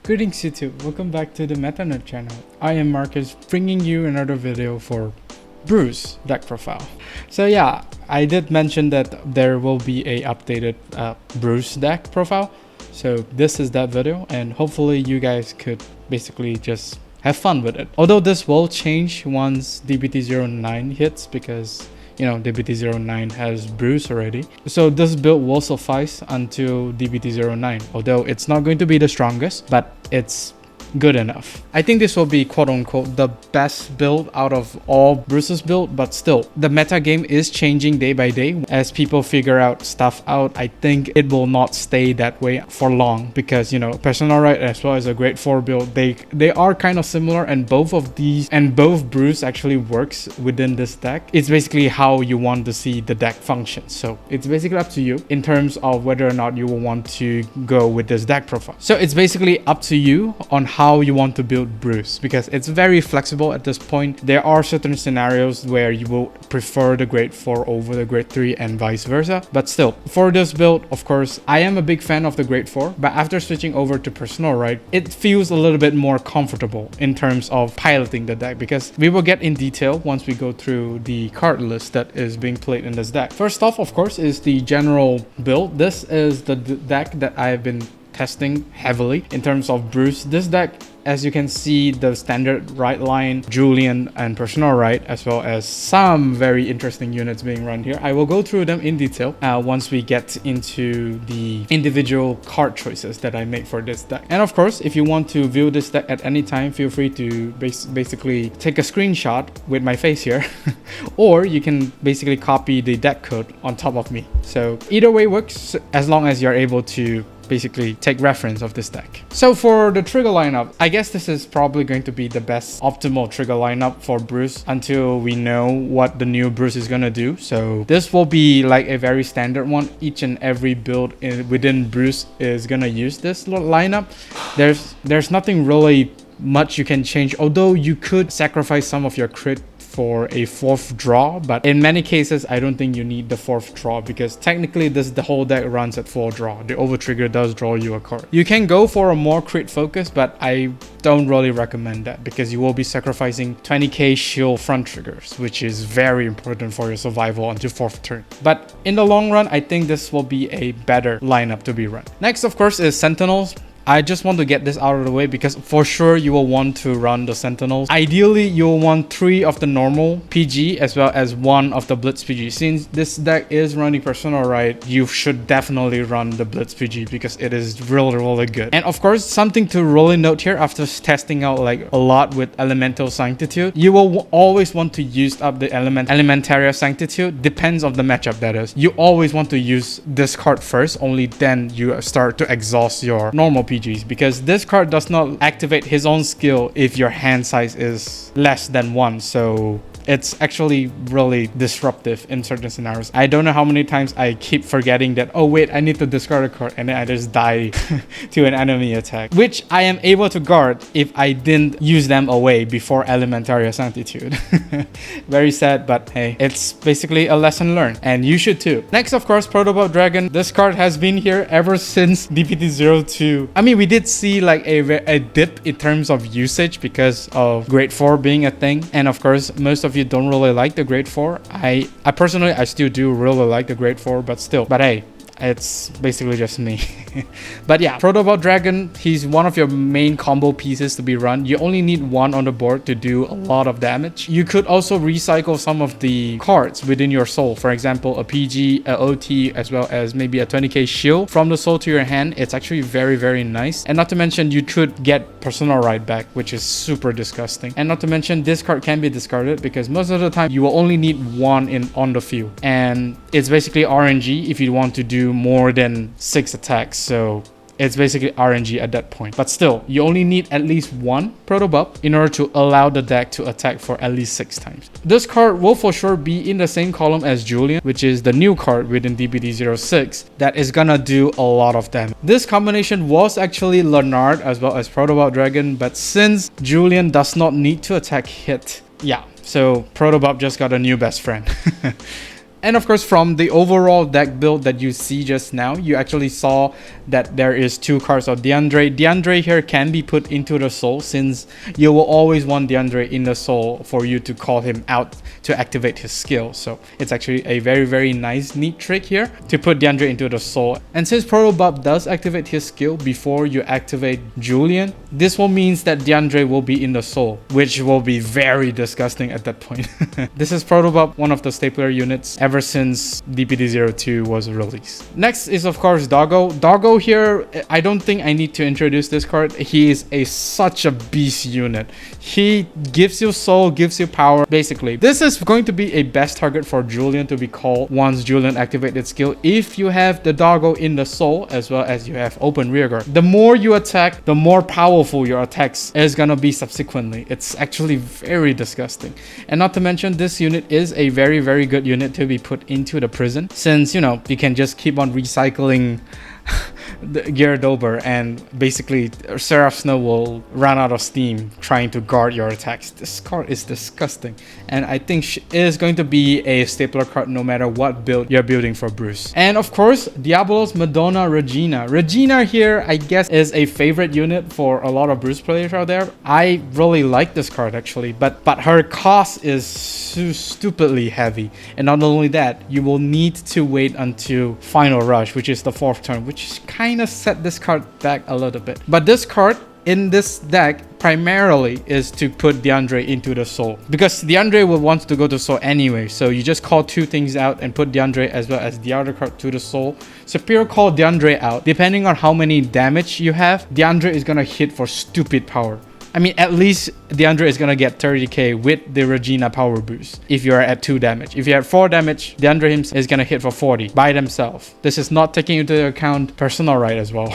Greetings YouTube, welcome back to the Madonna channel. I am Marcus, bringing you another video for Bruce deck profile. So yeah, I did mention that there will be a updated Bruce deck profile. So this is that video, and hopefully you guys could basically just have fun with it. Although this will change once DBT09 hits, because you know DBT09 has Bruce already. So this build will suffice until DBT09, although it's not going to be the strongest, but it's good enough. I think this will be quote-unquote the best build out of all Bruce's build, but still, the meta game is changing day by day. As people figure out stuff out, I think it will not stay that way for long, because you know, Persona Right as well as a Grade 4 build, they are kind of similar, and both of these and both Bruce actually works within this deck. It's basically how you want to see the deck function. So it's basically up to you in terms of whether or not you will want to go with this deck profile. So it's basically up to you on how you want to build Bruce, because it's very flexible at this point. There are certain scenarios where you will prefer the Grade 4 over the Grade 3 and vice versa, but still, for this build, of course, I am a big fan of the Grade 4, but after switching over to Persona Right, it feels a little bit more comfortable in terms of piloting the deck, because we will get in detail once we go through the card list that is being played in this deck. First off, of course, is the general build. This is the deck that I've been testing heavily in terms of Bruce. This deck, as you can see, the standard right line, Julian and Persona Right, as well as some very interesting units being run here. I will go through them in detail once we get into the individual card choices that I make for this deck. And of course, if you want to view this deck at any time, feel free to basically take a screenshot with my face here, or you can basically copy the deck code on top of me. So either way works, as long as you're able to basically take reference of this deck. So for the trigger lineup, I guess this is probably going to be the best optimal trigger lineup for Bruce until we know what the new Bruce is gonna do. So this will be like a very standard one. Each and every build within Bruce is gonna use this lineup. There's nothing really much you can change, although you could sacrifice some of your crit for a 4th draw, but in many cases I don't think you need the 4th draw, because technically the whole deck runs at 4 draw. The over trigger does draw you a card. You can go for a more crit focus, but I don't really recommend that, because you will be sacrificing 20k shield front triggers, which is very important for your survival until 4th turn. But in the long run, I think this will be a better lineup to be run. Next, of course, is Sentinels. I just want to get this out of the way, because for sure you will want to run the Sentinels. Ideally, you'll want 3 of the normal PG as well as 1 of the Blitz PG. Since this deck is running Persona Right, you should definitely run the Blitz PG, because it is really good. And of course, something to really note here, after testing out like a lot with Elemental Sanctitude, you will always want to use up the Elementaria Sanctitude. Depends on the matchup, that is. You always want to use this card first, only then you start to exhaust your normal PG. Because this card does not activate his own skill if your hand size is less than 1. So it's actually really disruptive in certain scenarios. I don't know how many times I keep forgetting that, oh wait, I need to discard a card, and then I just die to an enemy attack, which I am able to guard if I didn't use them away before Elementaria Sanctitude. Very sad, but hey, it's basically a lesson learned, and you should too. Next, of course, Protobulb Dragon. This card has been here ever since DBT02. I mean, we did see like a dip in terms of usage because of Grade 4 being a thing, and of course, most of you don't really like the Grade 4. I personally, I still do really like the Grade 4, but hey, it's basically just me. But yeah, Protobulb Dragon, he's one of your main combo pieces to be run. You only need 1 on the board to do a lot of damage. You could also recycle some of the cards within your soul. For example, a PG, a OT, as well as maybe a 20k shield from the soul to your hand. It's actually very nice. And not to mention, you could get Persona Right back, which is super disgusting. And not to mention, this card can be discarded, because most of the time you will only need 1 on the field. And it's basically RNG if you want to do more than 6 attacks. So it's basically RNG at that point. But still, you only need at least 1 Protobulb in order to allow the deck to attack for at least 6 times. This card will for sure be in the same column as Julian, which is the new card within DBT06 that is gonna do a lot of damage. This combination was actually Leonard as well as Protobulb Dragon, but since Julian does not need to attack hit, yeah, so Protobulb just got a new best friend. And of course, from the overall deck build that you see just now, you actually saw that there is 2 cards of Diandre. Diandre here can be put into the soul, since you will always want Diandre in the soul for you to call him out to activate his skill. So it's actually a very nice, neat trick here to put Diandre into the soul. And since Protobulb does activate his skill before you activate Julian, this will means that Diandre will be in the soul, which will be very disgusting at that point. This is Protobulb, one of the stapler units ever since DBT02 was released. Next is of course Doggo. Doggo here, I don't think I need to introduce this card. He is such a beast unit. He gives you soul, gives you power. Basically, this is going to be a best target for Julian to be called once Julian activated skill if you have the Doggo in the soul as well as you have open rearguard. The more you attack, the more powerful your attacks is gonna be subsequently. It's actually very disgusting. And not to mention, this unit is a very good unit to be put into the prison, since you know you can just keep on recycling the gear Dober, and basically Seraph Snow will run out of steam trying to guard your attacks. This card is disgusting, and I think she is going to be a stapler card no matter what build you're building for Bruce. And of course, Diabolos, Madonna, Regina. Regina here, I guess, is a favorite unit for a lot of Bruce players out there. I really like this card actually, but her cost is so stupidly heavy. And not only that, you will need to wait until Final Rush, which is the 4th turn, which kind of set this card back a little bit. But this card in this deck primarily is to put Diandre into the soul, because Diandre will want to go to soul anyway. So you just call 2 things out and put Diandre as well as the other card to the soul. Superior call Diandre out. Depending on how many damage you have, Diandre is gonna hit for stupid power. I mean, at least Diandre is gonna get 30k with the Regina power boost if you're at 2 damage. If you're at 4 damage, Diandre himself is gonna hit for 40 by themselves. This is not taking into account personal right as well.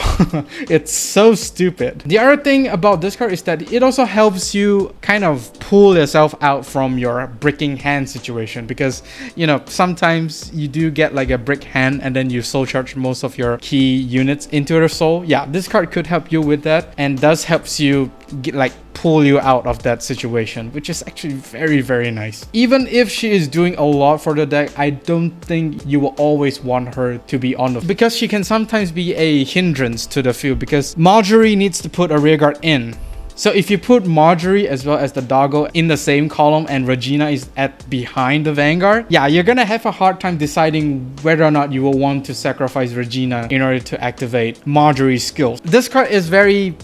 It's so stupid. The other thing about this card is that it also helps you kind of pull yourself out from your bricking hand situation, because you know sometimes you do get like a brick hand and then you soul charge most of your key units into the soul. Yeah, this card could help you with that, and does helps you get like pull you out of that situation, which is actually very nice. Even if she is doing a lot for the deck, I don't think you will always want her to be on the field, because she can sometimes be a hindrance to the field, because Marjorie needs to put a rearguard in. So if you put Marjorie as well as the Doggo in the same column and Regina is at behind the Vanguard, yeah, you're gonna have a hard time deciding whether or not you will want to sacrifice Regina in order to activate Marjorie's skills. This card is very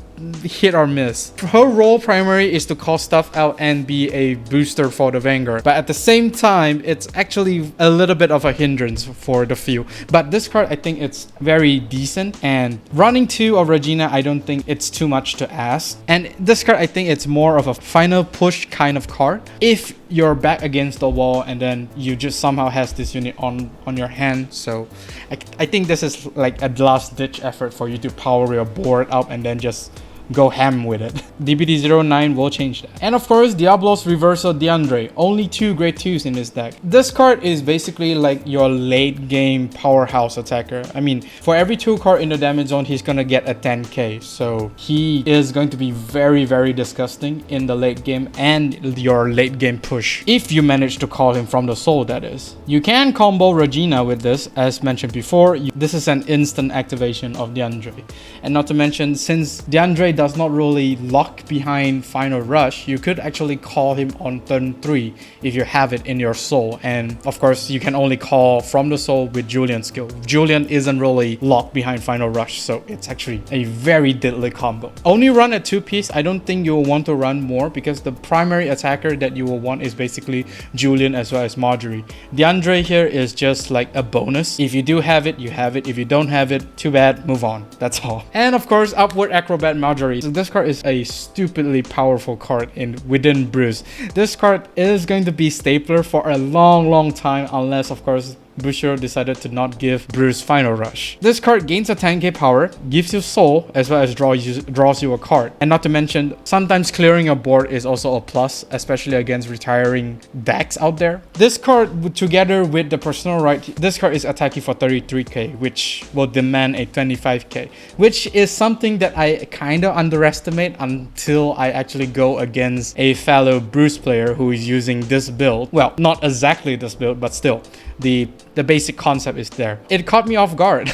hit or miss. Her role primary is to call stuff out and be a booster for the Vanguard, but at the same time it's actually a little bit of a hindrance for the field. But this card, I think it's very decent, and running 2 of Regina, I don't think it's too much to ask. And this card, I think it's more of a final push kind of card. If you're back against the wall and then you just somehow has this unit on your hand, so I think this is like a last ditch effort for you to power your board up and then just go ham with it. DBT09 will change that. And of course, Diabolos Reversal Diandre. Only 2 grade 2s in this deck. This card is basically like your late game powerhouse attacker. I mean, for every 2 card in the damage zone, he's gonna get a 10k. So he is going to be very disgusting in the late game and your late game push, if you manage to call him from the soul, that is. You can combo Regina with this, as mentioned before. This is an instant activation of Diandre. And not to mention, since Diandre does not really lock behind Final Rush, you could actually call him on turn 3 if you have it in your soul. And of course, you can only call from the soul with Julian's skill. Julian isn't really locked behind Final Rush, so it's actually a very deadly combo. Only run a 2-piece. I don't think you will want to run more, because the primary attacker that you will want is basically Julian as well as Marjorie. Diandre here is just like a bonus. If you do have it, you have it. If you don't have it, too bad, move on. That's all. And of course, Upward Acrobat Marjorie. So this card is a stupidly powerful card within Bruce. This card is going to be stapler for a long time, unless of course Bushiro decided to not give Bruce Final Rush. This card gains a 10k power, gives you soul, as well as draws you a card. And not to mention, sometimes clearing your board is also a plus, especially against retiring decks out there. This card, together with the personal right, this card is attacking for 33k, which will demand a 25k, which is something that I kind of underestimate until I actually go against a fellow Bruce player who is using this build. Well, not exactly this build, but still. the basic concept is there. It caught me off guard.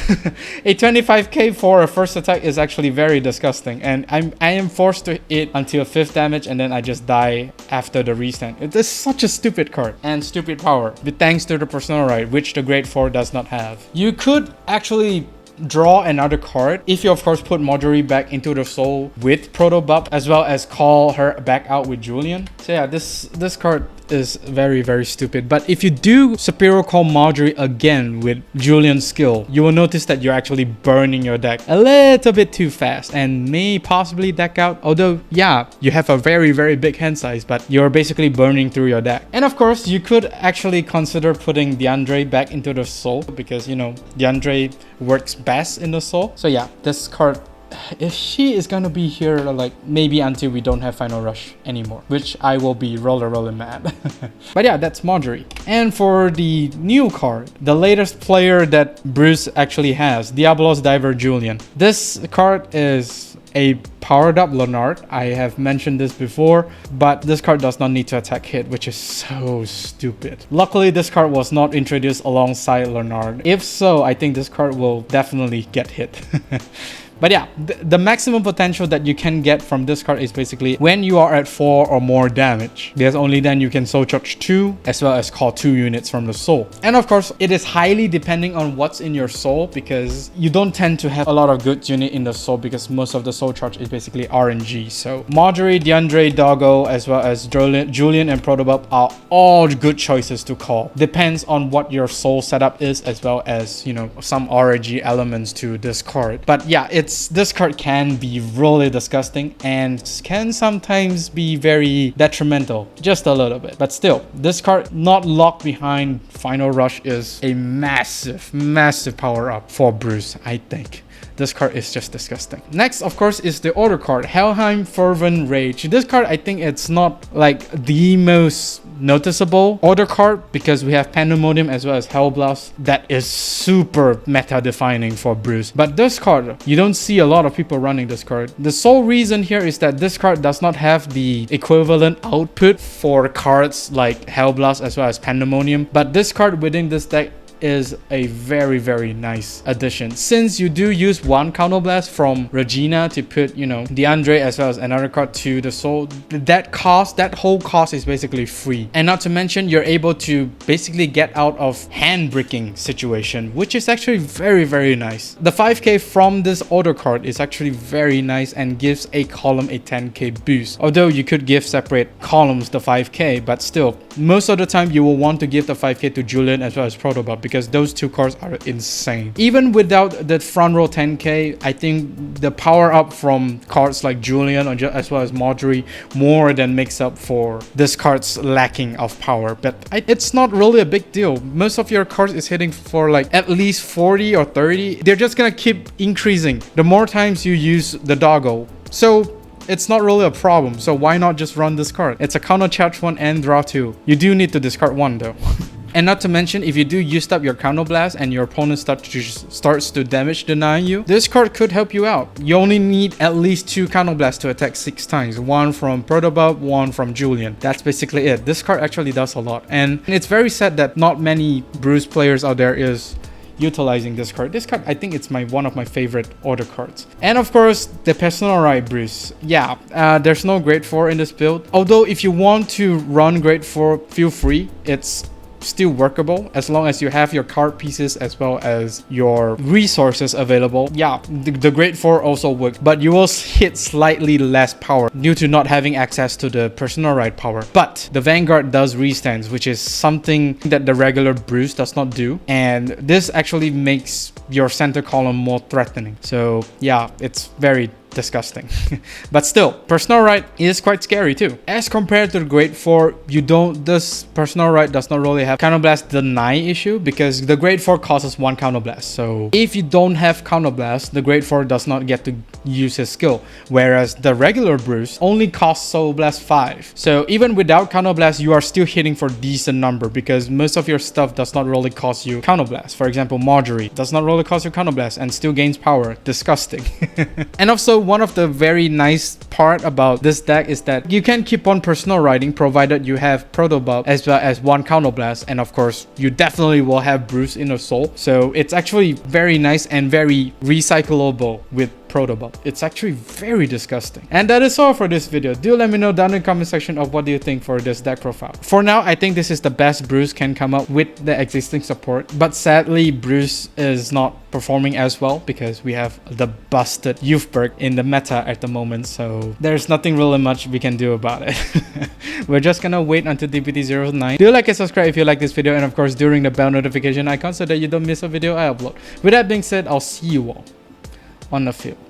A 25k for a first attack is actually very disgusting, and I am forced to hit until 5th damage, and then I just die after the restand. It is such a stupid card and stupid power, but thanks to the personal right, which the grade 4 does not have. You could actually draw another card if you of course put Marjorie back into the soul with Protobulb, as well as call her back out with Julian. So yeah, this card is very, very stupid. But if you do Superior Call Marjorie again with Julian's skill, you will notice that you're actually burning your deck a little bit too fast and may possibly deck out. Although, yeah, you have a very, very big hand size, but you're basically burning through your deck. And of course, you could actually consider putting Diandre back into the soul, because, you know, Diandre works best in the soul. So yeah, this card, if she is gonna be here like maybe until we don't have Final Rush anymore, which I will be roller mad. But yeah, that's Marjorie. And for the new card, the latest player that Bruce actually has, Diabolos Diver Julian. This card is a powered up Leonard. I have mentioned this before, but this card does not need to attack hit, which is so stupid. Luckily, this card was not introduced alongside Leonard. If so, I think this card will definitely get hit. But yeah, the maximum potential that you can get from this card is basically when you are at 4 or more damage, because only then you can soul charge 2 as well as call 2 units from the soul. And of course, it is highly depending on what's in your soul, because you don't tend to have a lot of good unit in the soul, because most of the soul charge is basically RNG. So Marjorie, Diandre, Doggo, as well as Julian and Protobulb are all good choices to call. Depends on what your soul setup is, as well as, you know, some RNG elements to this card. But yeah, this card can be really disgusting and can sometimes be very detrimental, just a little bit. But still, this card not locked behind Final Rush is a massive power up for Bruce, I think. This card is just disgusting. Next, of course, is the order card, Helheim Fervent Rage. This card, I think it's not like the most noticeable order card, because we have Pandemonium as well as Hellblast. That is super meta defining for Bruce. But this card, you don't see a lot of people running this card. The sole reason here is that this card does not have the equivalent output for cards like Hellblast as well as Pandemonium. But this card within this deck is a very nice addition, since you do use one counterblast from Regina to put, you know, Diandre as well as another card to the soul. That whole cost is basically free, and not to mention you're able to basically get out of hand bricking situation, which is actually very nice. The 5k from this order card is actually very nice and gives a column a 10k boost, although you could give separate columns the 5k, but still most of the time you will want to give the 5k to Julian as well as Protobulb, because those two cards are insane. Even without the front row 10k, I think the power up from cards like Julian or as well as Marjorie more than makes up for this card's lacking of power. But it's not really a big deal. Most of your cards is hitting for like at least 40 or 30. They're just gonna keep increasing the more times you use the Doggo. So it's not really a problem. So why not just run this card? It's a counter charge 1 and draw 2. You do need to discard 1 though. And not to mention, if you do use up your counterblast and your opponent starts to damage deny you, this card could help you out. You only need at least 2 counterblasts to attack 6 times. 1 from Protobulb, 1 from Julian. That's basically it. This card actually does a lot. And it's very sad that not many Bruce players out there is utilizing this card. This card, I think it's one of my favorite order cards. And of course, the personal right Bruce. Yeah, there's no grade 4 in this build. Although if you want to run grade 4, feel free. It's still workable as long as you have your card pieces as well as your resources available. Yeah, the grade 4 also works, but you will hit slightly less power due to not having access to the personal right power. But the Vanguard does restands, which is something that the regular Bruce does not do, and this actually makes your center column more threatening. So yeah, it's very disgusting. But still, personal right is quite scary too. As compared to the grade 4, this personal right does not really have counterblast deny issue, because the grade 4 causes 1 counterblast. So if you don't have counterblast, the grade 4 does not get to use his skill, whereas the regular Bruce only costs soul blast 5. So even without counterblast, you are still hitting for decent number, because most of your stuff does not really cost you counterblast. For example, Marjorie does not really cost you counterblast and still gains power. Disgusting. And also, one of the very nice part about this deck is that you can keep on personal riding provided you have Protobulb as well as one counterblast, and of course you definitely will have Bruce Inner Soul. So it's actually very nice and very recyclable with Protobulb. It's actually very disgusting. And that is all for this video. Do let me know down in the comment section of what do you think for this deck profile. For now, I think this is the best Bruce can come up with the existing support, but sadly Bruce is not performing as well because we have the busted youth perk in the meta at the moment, so there's nothing really much we can do about it. We're just gonna wait until DBT09. Do like and subscribe if you like this video, and of course during the bell notification icon so that you don't miss a video I upload. With that being said, I'll see you all on the field.